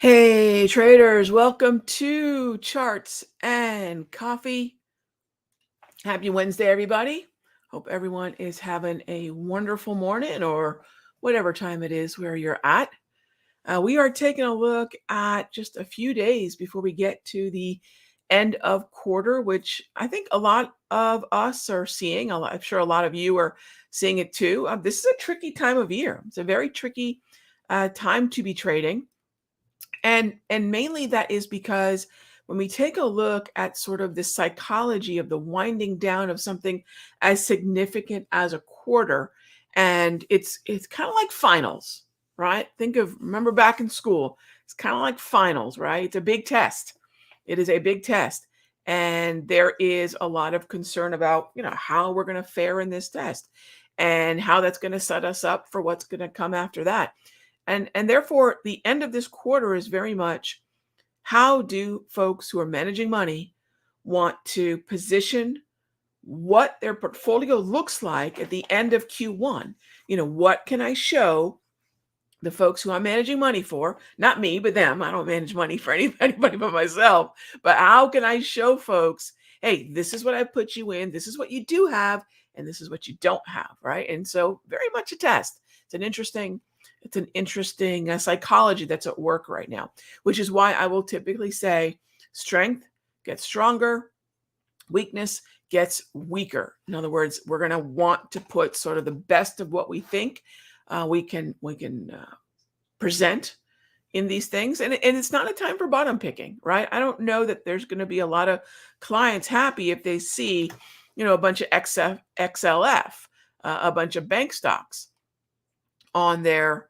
Hey traders, welcome to Charts and Coffee. Happy Wednesday, everybody. Hope everyone is having a wonderful morning or whatever time it is where you're at. We are taking a look at just a few days before we get to the end of quarter, which I think a lot of us are seeing. I'm sure a lot of you are seeing it too. This is a tricky time of year. It's a very tricky time to be trading. And mainly that is because when we take a look at sort of the psychology of the winding down of something as significant as a quarter, and it's kind of like finals, right? Remember back in school, it's kind of like finals, right? It's a big test. It is a big test. And there is a lot of concern about, how we're going to fare in this test and how that's going to set us up for what's going to come after that. And therefore, the end of this quarter is very much how do folks who are managing money want to position what their portfolio looks like at the end of Q1? What can I show the folks who I'm managing money for? Not me, but them. I don't manage money for anybody but myself. But how can I show folks, hey, this is what I put you in, this is what you do have, and this is what you don't have, right? And so very much a test. It's an interesting psychology that's at work right now, which is why I will typically say strength gets stronger, weakness gets weaker. In other words, we're going to want to put sort of the best of what we think we can present in these things. And it's not a time for bottom picking, right? I don't know that there's going to be a lot of clients happy if they see, a bunch of XLF, a bunch of bank stocks on their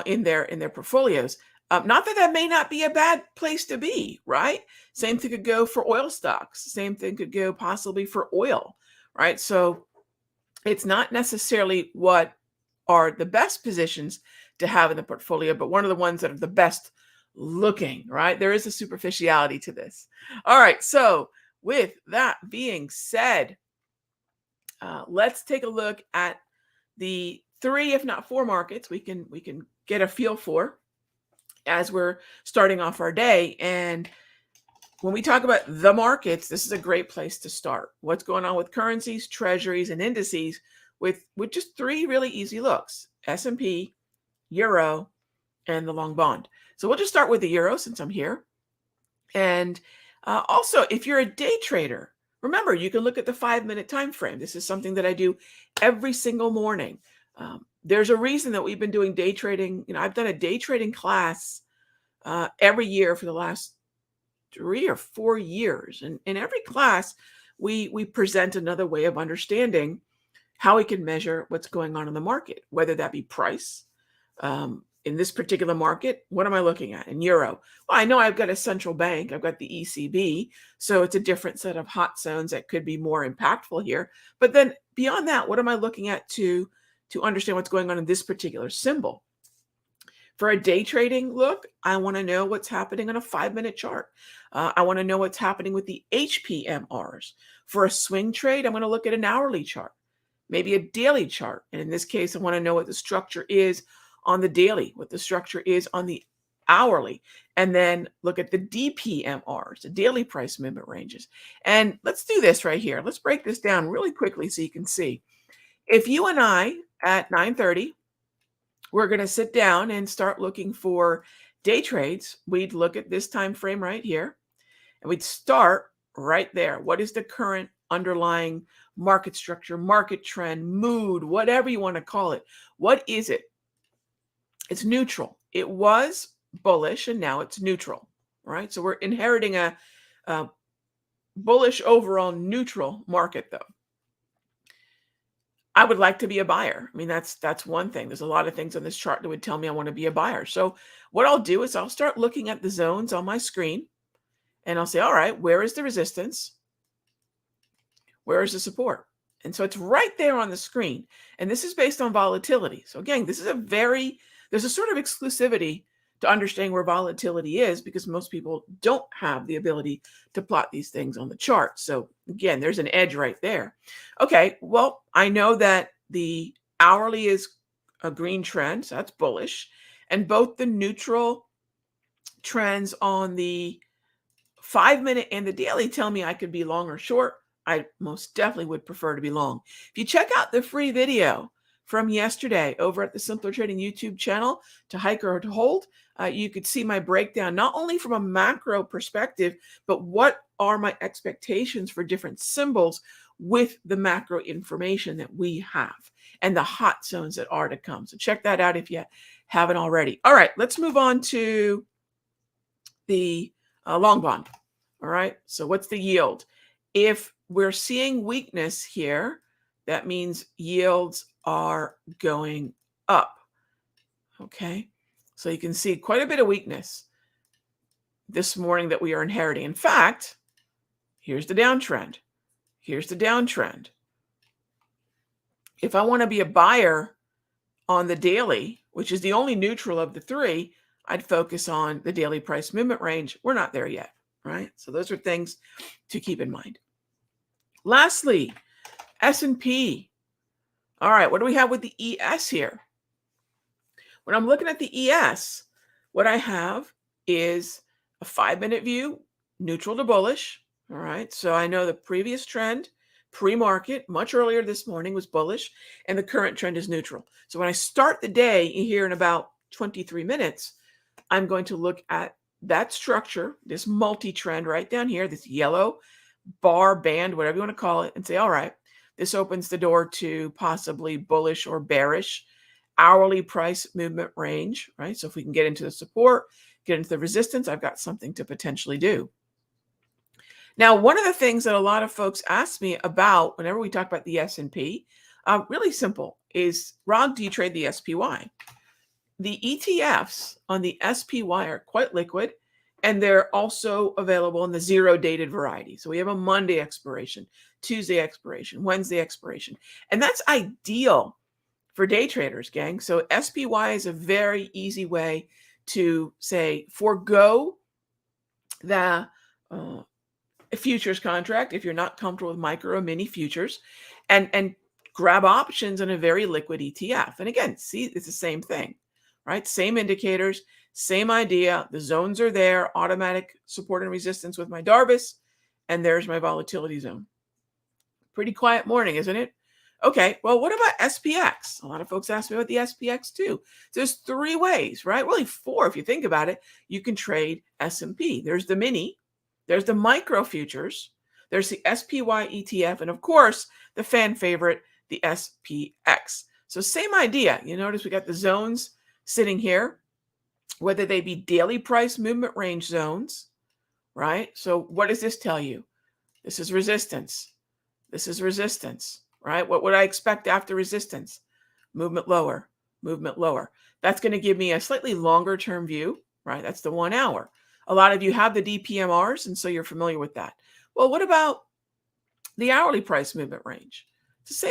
in their portfolios. Not that that may not be a bad place to be, right? Same thing could go for oil stocks. Same thing could go possibly for oil, right? So it's not necessarily what are the best positions to have in the portfolio, but one of the ones that are the best looking, right? There is a superficiality to this. All right. So with that being said, let's take a look at the three, if not four markets we can get a feel for as we're starting off our day. And when we talk about the markets, this is a great place to start. What's going on with currencies, treasuries, and indices with just three really easy looks: S&P, Euro, and the long bond. So we'll just start with the Euro since I'm here. And also, if you're a day trader, remember, you can look at the 5-minute time frame. This is something that I do every single morning. There's a reason that we've been doing day trading. I've done a day trading class every year for the last 3 or 4 years. And in every class, we present another way of understanding how we can measure what's going on in the market, whether that be price. In this particular market, what am I looking at in euro? Well, I know I've got a central bank, I've got the ECB, so it's a different set of hot zones that could be more impactful here. But then beyond that, what am I looking at to understand what's going on in this particular symbol? For a day trading look, I want to know what's happening on a 5-minute chart. I want to know what's happening with the HPMRs. For a swing trade, I'm going to look at an hourly chart, maybe a daily chart. And in this case, I want to know what the structure is on the daily, what the structure is on the hourly, and then look at the DPMRs, the daily price movement ranges. And let's do this right here. Let's break this down really quickly so you can see. If you and I at 9:30, we're going to sit down and start looking for day trades, we'd look at this time frame right here, and we'd start right there. What is the current underlying market structure, market trend, mood, whatever you want to call it? What is it? It's neutral. It was bullish and now it's neutral, right? So we're inheriting a bullish overall neutral market though. I would like to be a buyer. I mean, that's one thing. There's a lot of things on this chart that would tell me I want to be a buyer. So what I'll do is I'll start looking at the zones on my screen and I'll say, all right, where is the resistance? Where is the support? And so it's right there on the screen. And this is based on volatility. So again, there's a sort of exclusivity to understanding where volatility is because most people don't have the ability to plot these things on the chart. So again, there's an edge right there. Okay, well, I know that the hourly is a green trend, so that's bullish. And both the neutral trends on the 5-minute and the daily tell me I could be long or short. I most definitely would prefer to be long. If you check out the free video from yesterday over at the Simpler Trading YouTube channel, to hike or to hold, you could see my breakdown, not only from a macro perspective, but what are my expectations for different symbols with the macro information that we have and the hot zones that are to come. So check that out if you haven't already. All right, let's move on to the long bond. All right, so what's the yield? If we're seeing weakness here, that means yields are going up. Okay, so you can see quite a bit of weakness this morning that we are inheriting. In fact, here's the downtrend. Here's the downtrend. If I want to be a buyer on the daily, which is the only neutral of the three, I'd focus on the daily price movement range. We're not there yet, right? So those are things to keep in mind. Lastly, S&P. All right, what do we have with the ES here? When I'm looking at the ES, what I have is a 5-minute view, neutral to bullish. All right, so I know the previous trend, pre-market, much earlier this morning was bullish, and the current trend is neutral. So when I start the day here in about 23 minutes, I'm going to look at that structure, this multi-trend right down here, this yellow bar band, whatever you want to call it, and say, all right, this opens the door to possibly bullish or bearish hourly price movement range, right? So if we can get into the support, get into the resistance, I've got something to potentially do. Now, one of the things that a lot of folks ask me about whenever we talk about the S&P, really simple, is, Rog, do you trade the SPY? The ETFs on the SPY are quite liquid, and they're also available in the zero-dated variety. So we have a Monday expiration, Tuesday expiration, Wednesday expiration, and that's ideal for day traders, gang. So SPY is a very easy way to, say, forego the futures contract if you're not comfortable with micro or mini futures, and grab options in a very liquid ETF. And again, see, it's the same thing, right? Same indicators, same idea. The zones are there, automatic support and resistance with my Darvis, and there's my volatility zone. Pretty quiet morning, isn't it? Okay, well, what about SPX? A lot of folks ask me about the SPX too. There's 3 ways, right? Really 4 if you think about it. You can trade S&P. There's the mini, there's the micro futures, there's the SPY ETF, and of course, the fan favorite, the SPX. So same idea. You notice we got the zones sitting here, whether they be daily price movement range zones, right? So what does this tell you? This is resistance. This is resistance, right? What would I expect after resistance? Movement lower, movement lower. That's going to give me a slightly longer term view, right? That's the 1 hour. A lot of you have the DPMRs, and so you're familiar with that. Well, what about the hourly price movement range? It's the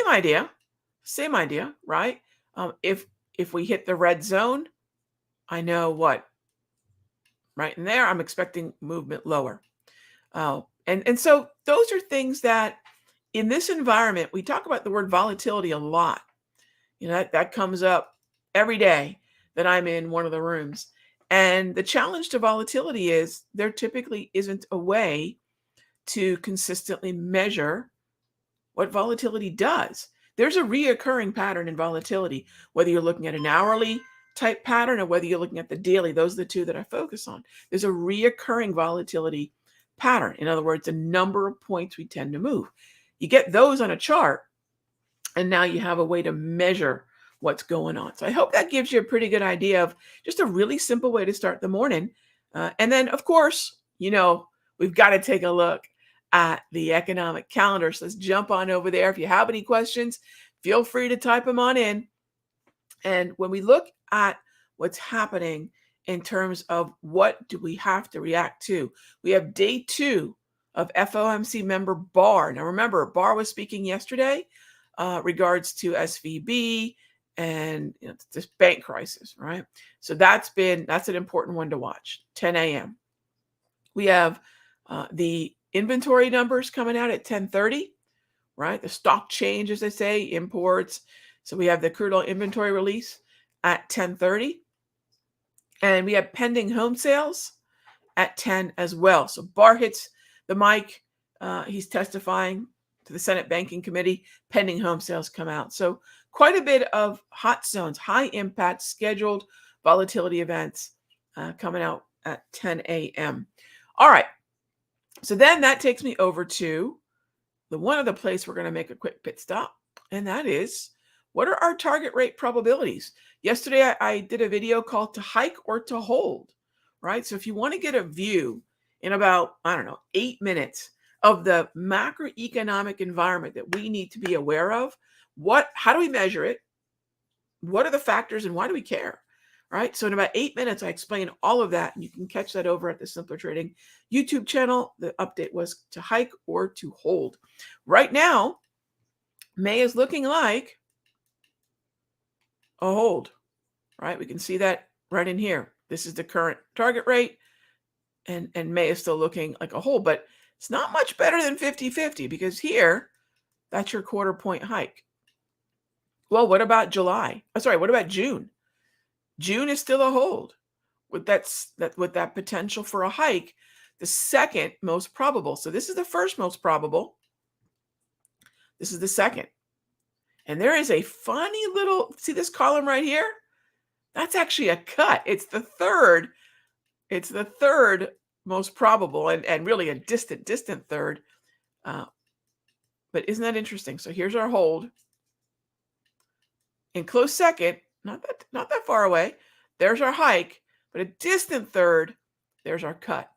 same idea, right? If we hit the red zone, I know what, right in there, I'm expecting movement lower. And so those are things that in this environment, we talk about the word volatility a lot. You know, that comes up every day that I'm in one of the rooms. And the challenge to volatility is there typically isn't a way to consistently measure what volatility does. There's a reoccurring pattern in volatility, whether you're looking at an hourly type pattern or whether you're looking at the daily. Those are the 2 that I focus on. There's a reoccurring volatility pattern. In other words, the number of points we tend to move. You get those on a chart, and now you have a way to measure what's going on. So I hope that gives you a pretty good idea of just a really simple way to start the morning. And then, of course, you know, we've got to take a look at the economic calendar. So let's jump on over there. If you have any questions, feel free to type them on in. And when we look at what's happening in terms of what do we have to react to, we have day 2 of FOMC member Barr. Now remember, Barr was speaking yesterday regards to SVB and this bank crisis, right? So that's an important one to watch. 10 a.m. We have the inventory numbers coming out at 10:30, right? The stock change, as they say, imports. So we have the crude oil inventory release at 10:30, and we have pending home sales at 10 as well. So Barr hits the mic. He's testifying to the Senate Banking Committee pending home sales come out. So quite a bit of hot zones, high impact scheduled volatility events coming out at 10 a.m. All right. So then that takes me over to the one other place we're going to make a quick pit stop. And that is, what are our target rate probabilities? Yesterday, I did a video called to hike or to hold, right? So if you want to get a view in about, 8 minutes of the macroeconomic environment that we need to be aware of, how do we measure it? What are the factors and why do we care? Right. So in about 8 minutes, I explain all of that. And you can catch that over at the Simpler Trading YouTube channel. The update was to hike or to hold. Right now, May is looking like a hold, right? We can see that right in here. This is the current target rate. And May is still looking like a hold, but it's not much better than 50-50 because here, that's your quarter point hike. Well, what about July? What about June? June is still a hold with that potential for a hike, the second most probable. So this is the first most probable. This is the second. And there is a funny little, see this column right here? That's actually a cut. It's the third most probable and really a distant third. But isn't that interesting? So here's our hold. In close second, not that far away, there's our hike, but a distant third, there's our cut,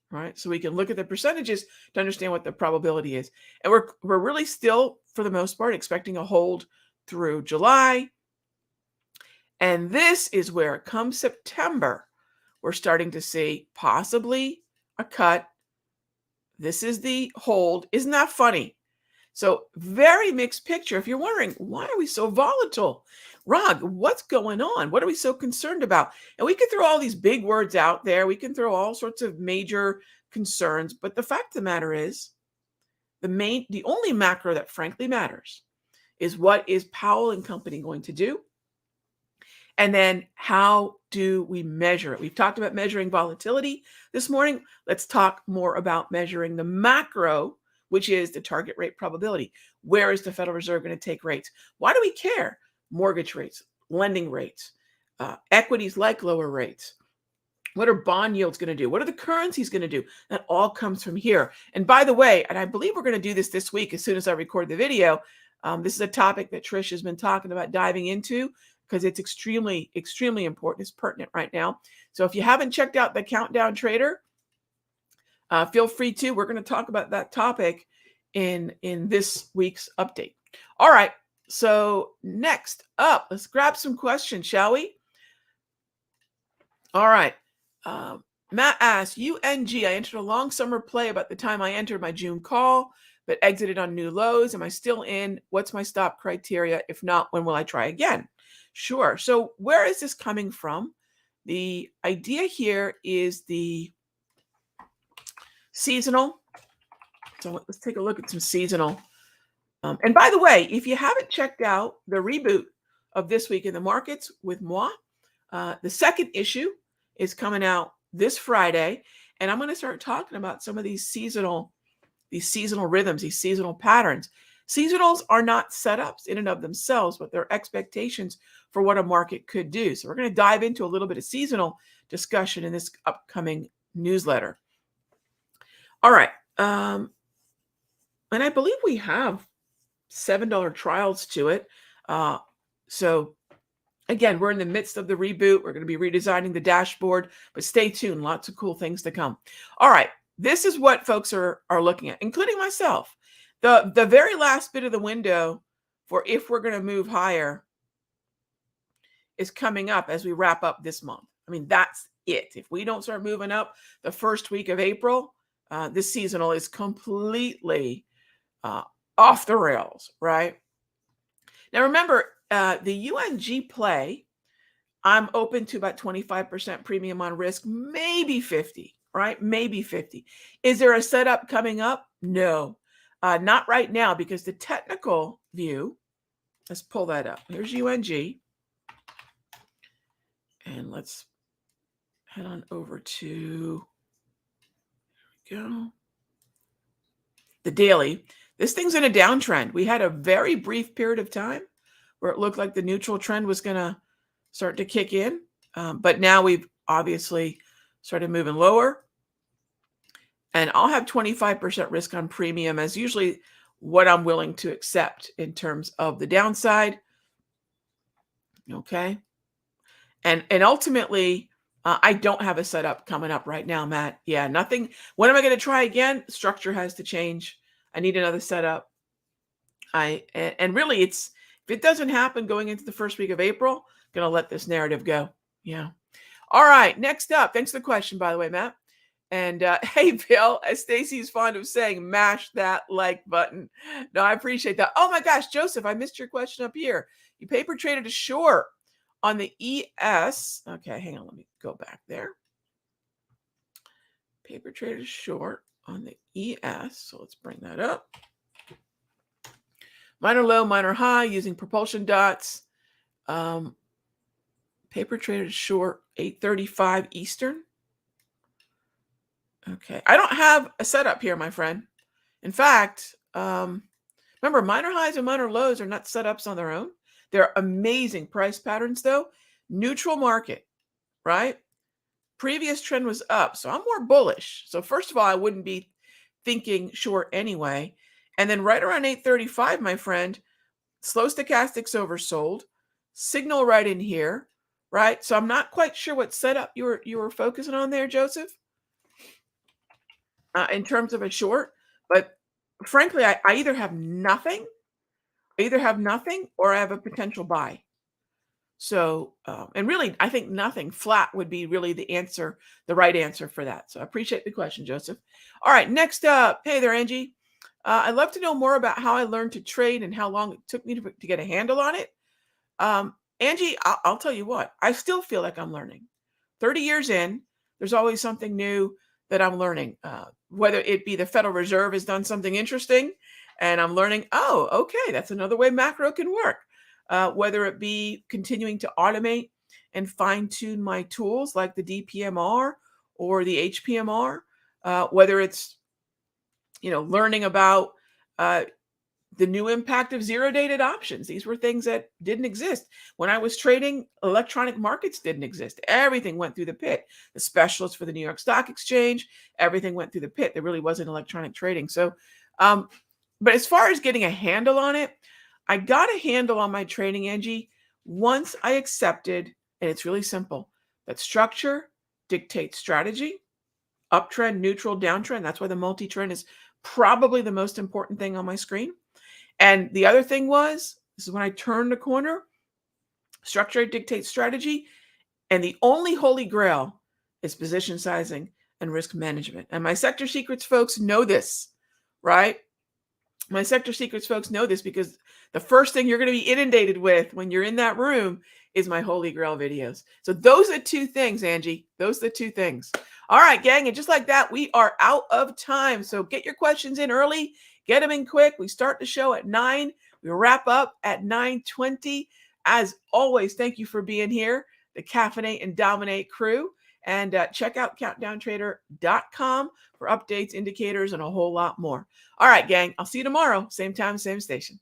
right? So we can look at the percentages to understand what the probability is. And we're really still, for the most part, expecting a hold through July. And this is where, come September, we're starting to see possibly a cut. This is the hold. Isn't that funny? So very mixed picture. If you're wondering, why are we so volatile? Rag, what's going on? What are we so concerned about? And we can throw all these big words out there. We can throw all sorts of major concerns. But the fact of the matter is, the only macro that frankly matters is what is Powell and company going to do? And then how do we measure it? We've talked about measuring volatility this morning. Let's talk more about measuring the macro, which is the target rate probability. Where is the Federal Reserve going to take rates? Why do we care? Mortgage rates, lending rates, equities like lower rates. What are bond yields going to do? What are the currencies going to do? That all comes from here. And by the way, and I believe we're going to do this week as soon as I record the video, this is a topic that Trish has been talking about diving into because it's extremely, extremely important. It's pertinent right now. So if you haven't checked out the Countdown Trader, feel free to. We're going to talk about that topic in this week's update. All right. So next up, let's grab some questions, shall we? All right. Matt asks, UNG, I entered a long summer play about the time I entered my June call, but exited on new lows. Am I still in? What's my stop criteria? If not, when will I try again? Sure. So where is this coming from? The idea here is the seasonal. So let's take a look at some seasonal. And by the way, if you haven't checked out the reboot of This Week in the Markets with moi, the second issue is coming out this Friday. And I'm going to start talking about some of these seasonal rhythms, these seasonal patterns. Seasonals are not setups in and of themselves, but they're expectations for what a market could do. So we're going to dive into a little bit of seasonal discussion in this upcoming newsletter. All right. And I believe we have $7 trials to it. So again, we're in the midst of the reboot. We're going to be redesigning the dashboard, but stay tuned. Lots of cool things to come. All right. This is what folks are looking at, including myself. The very last bit of the window for if we're going to move higher is coming up as we wrap up this month. I mean, that's it. If we don't start moving up the first week of April, this seasonal is completely off the rails, right? Now, remember, the UNG play, I'm open to about 25% premium on risk, maybe 50, right? Maybe 50. Is there a setup coming up? No, not right now, because the technical view, let's pull that up. Here's UNG. And let's head on over to go. The daily. This thing's in a downtrend. We had a very brief period of time where it looked like the neutral trend was going to start to kick in. But now we've obviously started moving lower. And I'll have 25% risk on premium as usually what I'm willing to accept in terms of the downside. Okay. And ultimately, I don't have a setup coming up right now, Matt. Yeah, nothing. When am I going to try again? Structure has to change. I need another setup. And really, if it doesn't happen going into the first week of April, I'm going to let this narrative go. Yeah. All right. Next up. Thanks for the question, by the way, Matt. And hey, Bill, as Stacy's fond of saying, mash that like button. No, I appreciate that. Oh my gosh, Joseph, I missed your question up here. You paper traded a short on the ES. Okay, hang on. Let me go back there. Paper traded short on the ES. So let's bring that up. Minor low, minor high using propulsion dots. Paper traded short 8:35 Eastern. Okay. I don't have a setup here, my friend. In fact, remember, minor highs and minor lows are not setups on their own. They're amazing price patterns, though. Neutral market, right? Previous trend was up, so I'm more bullish. So first of all, I wouldn't be thinking short anyway. And then right around 8:35, my friend, slow stochastics oversold, signal right in here, right? So I'm not quite sure what setup you were focusing on there, Joseph. In terms of a short, but frankly, I either have nothing, or I have a potential buy. So, and really, I think nothing flat would be really the right answer for that. So I appreciate the question, Joseph. All right, next up. Hey there, Angie. I'd love to know more about how I learned to trade and how long it took me to get a handle on it. Angie, I'll tell you what, I still feel like I'm learning. 30 years in, there's always something new that I'm learning. Whether it be the Federal Reserve has done something interesting and I'm learning, oh, okay, that's another way macro can work. Whether it be continuing to automate and fine tune my tools like the DPMR or the HPMR, whether it's, learning about the new impact of zero-dated options. These were things that didn't exist. When I was trading, electronic markets didn't exist. Everything went through the pit. The specialists for the New York Stock Exchange, everything went through the pit. There really wasn't electronic trading. So, but as far as getting a handle on it, I got a handle on my trading, Angie, once I accepted, and it's really simple, that structure dictates strategy, uptrend, neutral, downtrend. That's why the multi-trend is probably the most important thing on my screen. And the other thing this is when I turned the corner, structure dictates strategy. And the only holy grail is position sizing and risk management. And my sector secrets folks know this, right? My sector secrets folks know this because the first thing you're going to be inundated with when you're in that room is my holy grail videos. So those are two things, Angie. Those are the two things. All right, gang. And just like that, we are out of time. So get your questions in early. Get them in quick. We start the show at 9. We wrap up at 9:20. As always, thank you for being here, the Caffeinate and Dominate crew. And check out countdowntrader.com for updates, indicators, and a whole lot more. All right, gang. I'll see you tomorrow. Same time, same station.